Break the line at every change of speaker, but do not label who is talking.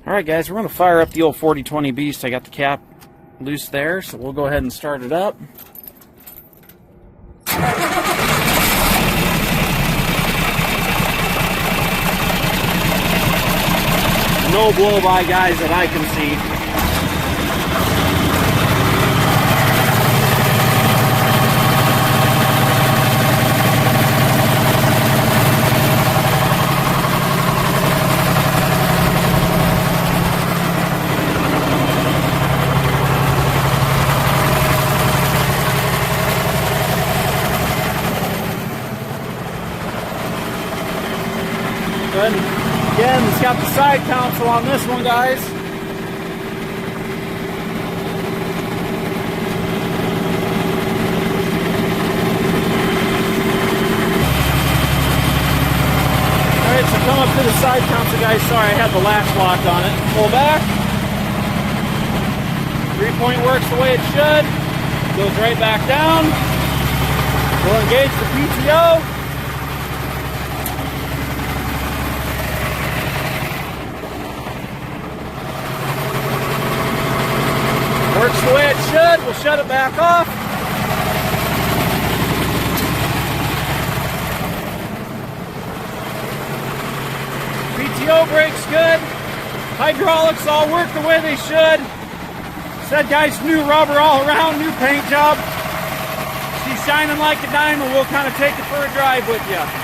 Alright guys, we're going to fire up the old 4020 Beast. I got the cap loose there, so we'll go ahead and start it up. No blow-by, guys, that I can see. Good. Again, it's got the side counsel on this one, guys. Alright, so come up to the side counsel, guys. Sorry, I had the latch locked on it. Pull back. 3-point works the way it should. Goes right back down. We'll engage the PTO. Works the way it should. We'll shut it back off. PTO brake's good. Hydraulics all work the way they should. Said guys, new rubber all around, new paint job. She's shining like a diamond. We'll kind of take it for a drive with you.